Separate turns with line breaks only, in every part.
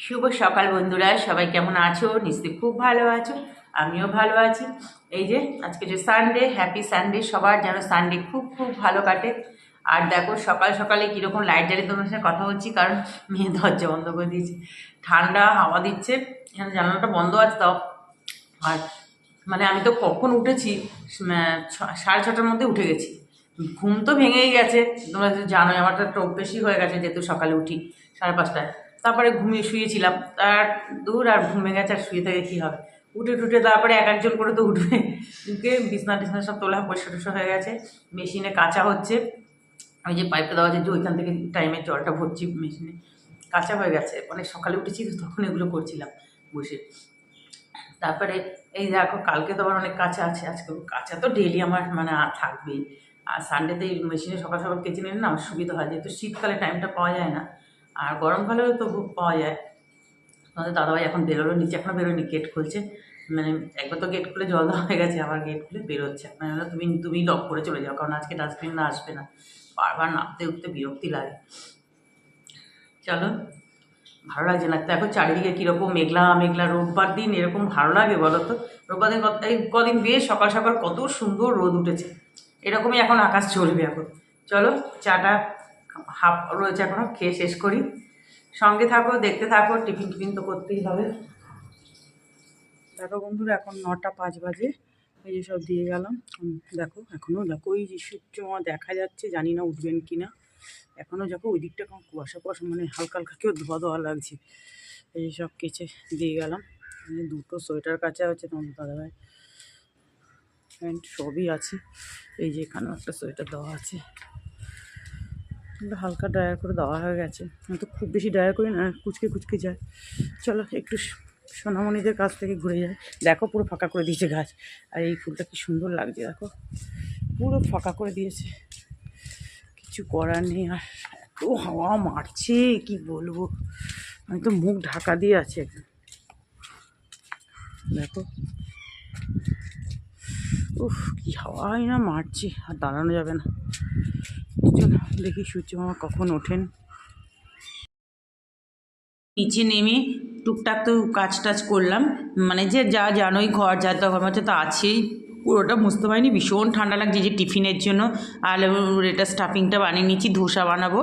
শুভ সকাল বন্ধুরা, সবাই কেমন আছো? নিশ্চয়ই খুব ভালো আছো। আমিও ভালো আছি। এই যে আজকে যে সানডে, হ্যাপি সানডে। সবার যেন সানডে খুব খুব ভালো কাটে। আর দেখো সকাল সকালে কীরকম লাইট জ্বালিয়ে তোমার সাথে কথা বলছি, কারণ মেয়ে দরজা বন্ধ করে দিয়েছে। ঠান্ডা হাওয়া দিচ্ছে, এখানে জানালাটা বন্ধ আছে তাও। আর মানে আমি তো কখন উঠেছি, 6:30টার মধ্যে উঠে গেছি। ঘুম তো ভেঙেই গেছে, তোমরা তো জানোই আমার তো একটা অভ্যেসই হয়ে গেছে, যেহেতু সকালে উঠি 5:30টায়। তারপরে ঘুমিয়ে শুয়েছিলাম, তার দূর আর ঘুমে গেছে, আর শুয়ে থেকে কী হবে। উঠে টুটে তারপরে এক একজন করে তো উঠবে, উঠে বিছনা টিছনা সব তোলা পরিষ্কার টরিষ্কার হয়ে গেছে। মেশিনে কাঁচা হচ্ছে, ওই যে পাইপটা দেওয়া আছে, যে ওইখান থেকে টাইমে জলটা ভরছি মেশিনে। কাঁচা হয়ে গেছে, অনেক সকালে উঠেছি তো তখন এগুলো করছিলাম বসে। তারপরে এই দেখো কালকে তো আবার অনেক কাঁচা আছে, আজকে কাঁচা তো ডেলি আমার মানে থাকবেই। আর সানডেতে এই মেশিনে সকাল সকাল কেচে নিলে না আমার সুবিধা হয়, যেহেতু শীতকালে টাইমটা পাওয়া যায় না, আর গরমকালেও তো পাওয়া যায়। তোমাদের দাদাভাই এখন বেরোলো নিচে, এখনও বেরোয়নি, গেট খুলছে। মানে একবার তো গেট খুলে জল দেওয়া হয়ে গেছে, আবার গেট খুলে বেরোচ্ছে। মানে তুমি তুমি লক করে চলে যাও, কারণ আজকে ডাস্টবিন না আসবে না, বারবার নামতে উঠতে বিরক্তি লাগে। চলো, ভালো লাগছে না দেখো চারিদিকে কীরকম মেঘলা মেঘলা। রোববার দিন এরকম ভালো লাগে বলো তো? রোববার দিন এই কদিন বেশ সকাল সকাল কত সুন্দর রোদ উঠেছে। এরকমই এখন আকাশ চলবে এখন। চলো, চাটা হাফ রয়েছে এখনও, খেয়ে শেষ করি। সঙ্গে থাকো, দেখতে থাকো, টিফিন টিফিন তো করতেই হবে।
দেখো বন্ধুরা, এখন 9টা 5 বাজে। এই যে সব দিয়ে গেলাম। দেখো এখনও দেখো ওই যে সূর্য দেখা যাচ্ছে, জানি না উঠবেন কি না। এখনও দেখো ওই দিকটা কেমন কুয়াশা কুয়াশা, মানে হালকা হালকা কেউ ধোয়া ধোয়া লাগছে। এই সব কেচে দিয়ে গেলাম। দুটো সোয়েটার কাচা হচ্ছে, তোমার দাদাভাই প্যান্ট সবই আছে। এই যে এখানেও একটা সোয়েটার দেওয়া আছে, হালকা ড্রায়ার করে দেওয়া হয়ে গেছে। আমি তো খুব বেশি ড্রায়ার করি না, কুচকে কুচকে যায়। চলো একটু সোনামণিদের কাছ থেকে ঘুরে যায়। দেখো পুরো ফাঁকা করে দিয়েছে গাছ, আর এই ফুলটা কি সুন্দর লাগছে দেখো, পুরো ফাঁকা করে দিয়েছে। কিছু করার নেই, আর এত হাওয়া মারছে কি বলবো, আমি তো মুখ ঢাকা দিয়ে আছে একদম। দেখো উফ, কি হাওয়াই না মারছে, আর দাঁড়ানো যাবে না। চলো দেখি সূর্য মামা কখন ওঠেন।
নিচে নেমে টুকটাক তো কাজ টাজ করলাম, মানে যে যা জানোই ঘর যা তো ঘর মধ্যে তো আছেই, পুরোটা মুছতে পারিনি, ভীষণ ঠান্ডা লাগছে। যে টিফিনের জন্য আলুর এটা স্টাফিংটা বানিয়ে নিচ্ছি, ধোসা বানাবো।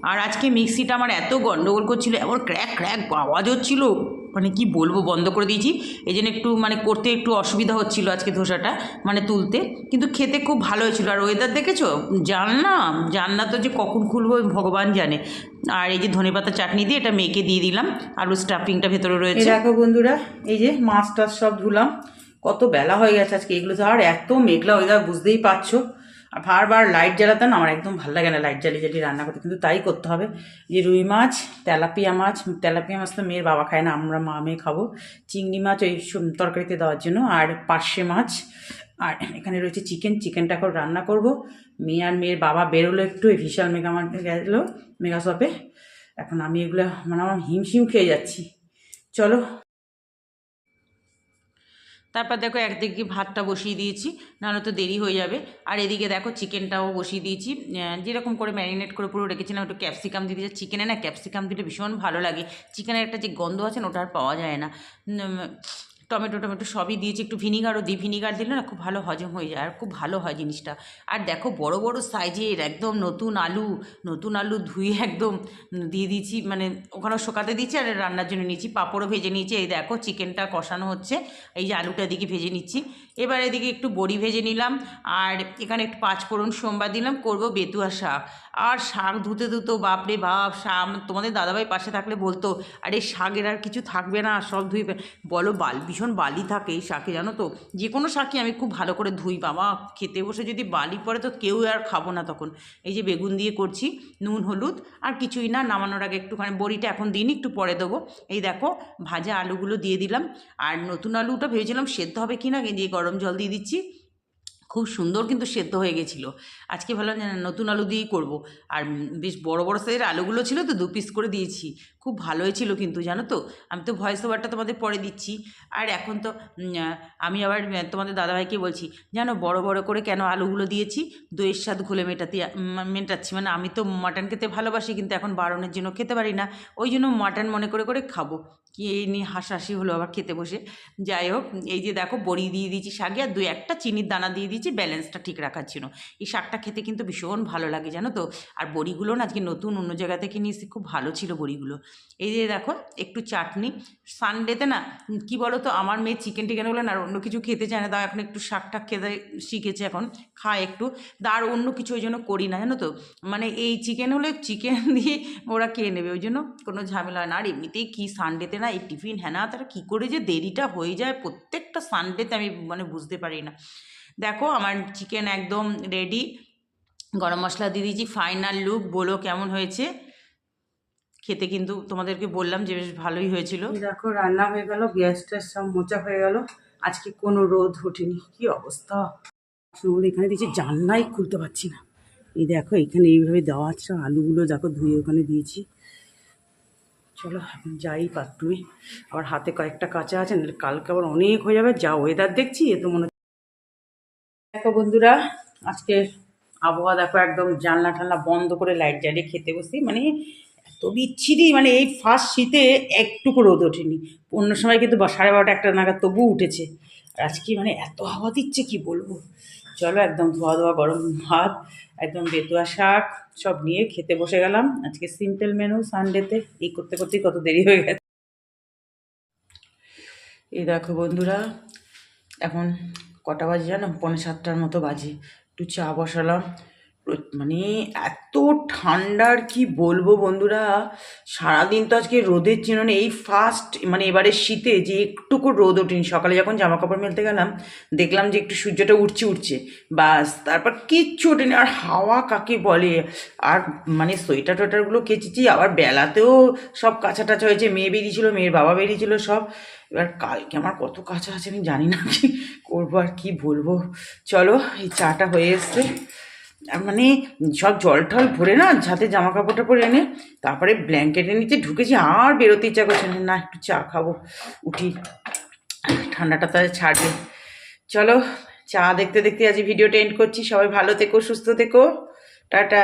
আর আজকে মিক্সিটা আমার এত গন্ডগোল করছিল, এমন ক্র্যাক ক্র্যাক আওয়াজ হচ্ছিলো, মানে কি বলবো, বন্ধ করে দিয়েছি। এই জন্য একটু মানে করতে একটু অসুবিধা হচ্ছিলো আজকে ধোসাটা, মানে তুলতে। কিন্তু খেতে খুব ভালো হয়েছিল। আর ওয়েদার দেখেছো, জানলা তো যে কখন খুলবো ভগবান জানে। আর এই যে ধনেপাতা চাটনি দিয়ে এটা মেখে দিয়ে দিলাম, আলু স্টাফিংটা ভেতরে রয়েছে। দেখো বন্ধুরা, এই যে মাছ টাছ সব ধুলাম, কত বেলা হয়ে গেছে আজকে। এগুলো তো আর এত মেঘলা ওয়েদার, বুঝতেই পারছো। আর বারবার লাইট জ্বালাতে না আমার একদম ভালো লাগে না, লাইট জ্বালিয়ে জ্বালিয়ে রান্না করতে, কিন্তু তাই করতে হবে। যে রুই মাছ, তেলাপিয়া মাছ তো মেয়ের বাবা খায় না, আমরা মা মেয়ে খাবো। চিংড়ি মাছ ওই তরকারিতে দেওয়ার জন্য, আর পার্শে মাছ, আর এখানে রয়েছে চিকেনটা এখন রান্না করব। মেয়ে আর মেয়ের বাবা বেরোলো একটু, এই বিশাল মেগা মার্কেটে গেলো, মেগা শপে। এখন আমি এগুলো মানে আমার হিমশিম খেয়ে যাচ্ছি। চলো, তারপর দেখো একদিকে ভাতটা বসিয়ে দিয়েছি, নাহলে তো দেরি হয়ে যাবে। আর এদিকে দেখো চিকেনটাও বসিয়ে দিয়েছি, যেরকম করে ম্যারিনেট করে পুরো রেখেছিলাম। একটু ক্যাপসিকাম দিয়ে দিয়েছি চিকেনে, না ক্যাপসিকাম দিলে ভীষণ ভালো লাগে। চিকেনের একটা যে গন্ধ আছে না, ওটা আর পাওয়া যায় না। টমেটো সবই দিয়েছি, একটু ভিনিগারও দিই, ভিনিগার দিলে না খুব ভালো হজম হয়ে যায়, আর খুব ভালো হয় জিনিসটা। আর দেখো বড় বড় সাইজের একদম নতুন আলু ধুয়ে একদম দিয়ে দিয়েছি, মানে ওখানেও শোকাতে দিয়েছি, আর রান্নার জন্য নিয়েছি। পাঁপড়ও ভেজে নিয়েছি। এই দেখো চিকেনটা কষানো হচ্ছে, এই যে আলুটা দিকে ভেজে নিচ্ছি। এবার এদিকে একটু বড়ি ভেজে নিলাম, আর এখানে একটু পাঁচফোড়ন সোমবার দিলাম, করবো বেতুয়া শাক। আর শাক ধুতে বাপরে বাপ, শাক তোমাদের দাদাভাই পাশে থাকলে বলতো, আরে শাকের আর কিছু থাকবে না, সব ধুই বলো, ভীষণ বালি থাকে এই শাকে, জানো তো। যে কোনো শাকই আমি খুব ভালো করে ধুই, বাবা খেতে বসে যদি বালি পড়ে তো কেউ আর খাবো না তখন। এই যে বেগুন দিয়ে করছি, নুন হলুদ আর কিছুই না, নামানোর আগে একটুখানি, বড়িটা এখন দিইনি, একটু পরে দেবো। এই দেখো ভাজা আলুগুলো দিয়ে দিলাম, আর নতুন আলুটা ভেবেছিলাম সেদ্ধ হবে কি না, দিয়ে গরম জল দিয়ে দিচ্ছি। খুব সুন্দর কিন্তু সেদ্ধ হয়ে গেছিলো। আজকে ভাবলাম যে না, নতুন আলু দিয়েই করবো। আর বেশ বড় বড় সাইজের আলুগুলো ছিল তো 2 পিস করে দিয়েছি। খুব ভালো হয়েছিল কিন্তু জানো তো। আমি তো ভয়েস ওভারটা তোমাদের পরে দিচ্ছি। আর এখন তো আমি আবার তোমাদের দাদাভাইকে বলছি, জানো বড় বড় করে কেন আলুগুলো দিয়েছি? দইয়ের স্বাদ ঘোলে মেটাচ্ছি। মানে আমি তো মাটন খেতে ভালোবাসি, কিন্তু এখন বারণের জন্য খেতে পারি না। ওই জন্য মাটন মনে করে করে খাবো। কি এই নিয়ে হাসাহাসি হলো আবার খেতে বসে। যাই হোক, এই যে দেখো বড়ি দিয়ে দিয়েছি শাকে, আর 2-1টা চিনির দানা দিয়ে দিয়েছি ব্যালেন্সটা ঠিক রাখার জন্য। এই শাকটা খেতে কিন্তু ভীষণ ভালো লাগে জানো তো। আর বড়িগুলো না আজকে নতুন অন্য জায়গা থেকে নিয়েছি, খুব ভালো ছিল বড়িগুলো। এই যে দেখো একটু চাটনি। সানডেতে না কি বলো তো, আমার মেয়ে চিকেন টিকেন হলে না আর অন্য কিছু খেতে চায় না, তাও এখন একটু শাক টাক খেতে শিখেছে, এখন খায় একটু। আর অন্য কিছু ওই জন্য করি না জানো তো। মানে এই চিকেন হলে চিকেন দিয়ে ওরা খেয়ে নেবে, ওই জন্য কোনো ঝামেলা হয় না। আর এমনিতেই কি সানডেতে না এই টিফিন হ্যানা তারা কী করে যে দেরিটা হয়ে যায় প্রত্যেকটা সানডেতে, আমি মানে বুঝতে পারি না। দেখো আমার চিকেন একদম রেডি, গরম মশলা দিয়ে দিয়েছি। ফাইনাল লুক বলো কেমন হয়েছে খেতে, কিন্তু তোমাদেরকে বললাম যে বেশ ভালোই হয়েছিল।
দেখো রান্না হয়ে গেল, গ্যাস ট্যাস সব মোচা হয়ে গেল। আজকে কোনো রোদ ওঠেনি, কি অবস্থা। আসলে এখানে দিয়েছি, জানলাই খুলতে পারছি না। এই দেখো এখানে এইভাবে দেওয়া আছে, আলুগুলো দেখো ধুয়ে ওখানে দিয়েছি। চলো এখন যাই বাথরুমে, আবার হাতে কয়েকটা কাঁচা আছে, নাহলে কালকে আবার অনেক হয়ে যাবে। যা ওয়েদার দেখছি এ তো মনে হচ্ছে। দেখো বন্ধুরা, আজকে আবহাওয়া দেখো, একদম জানলা টানলা বন্ধ করে লাইট জ্বালিয়ে খেতে বসি। মানে এত বিচ্ছিরি, মানে এই ফার্স্ট শীতে একটুকু রোদ ওঠেনি। অন্য সময় কিন্তু 12:30-1টা নাগাদ তবু উঠেছে। আর আজকে মানে এত হাওয়া দিচ্ছে কি বলবো। চলো একদম ধোয়া ধোয়া গরম ভাত, একদম বেতুয়া শাক সব নিয়ে খেতে বসে গেলাম। আজকে সিম্পল মেনু সানডেতে, এই করতে করতেই কত দেরি হয়ে গেছে। এই দেখো বন্ধুরা, এখন কটা বাজে জানো? 6:45 মতো বাজে। একটু চা বসালাম। মানে এত ঠান্ডার কি বলবো বন্ধুরা। সারাদিন তো আজকে রোদের চিহ্ন নেই। এই ফার্স্ট মানে এবারে শীতে যে একটুকু রোদ ওঠেনি। সকালে যখন জামা কাপড় মেলতে গেলাম দেখলাম যে একটু সূর্যটা উঠছে বাস, তারপর কিচ্ছু ওঠেনি। আর হাওয়া কাকে বলে। আর মানে সোয়েটার টোয়েটারগুলো কেচেছি, আবার বেলাতেও সব কাঁচা টাচা হয়েছে। মেয়ে বেরিয়েছিল, মেয়ের বাবা বেরিয়েছিল সব। এবার কালকে আমার কত কাঁচা আছে আমি জানি না, কি করবো আর কি বলবো। চলো এই চাটা হয়ে এসছে। আর মানে সব জল টল ভরে না ছাতে জামা কাপড় টাপড় এনে তারপরে ব্ল্যাঙ্কেটের নিচে ঢুকেছি, আর বেরোতে ইচ্ছা করছে না, একটু চা খাবো, উঠি ঠান্ডাটা তাহলে ছাড়বে। চলো চা দেখতে দেখতে আজ ভিডিওটা এন্ড করছি। সবাই ভালো থেকো, সুস্থ থেকো, টাটা।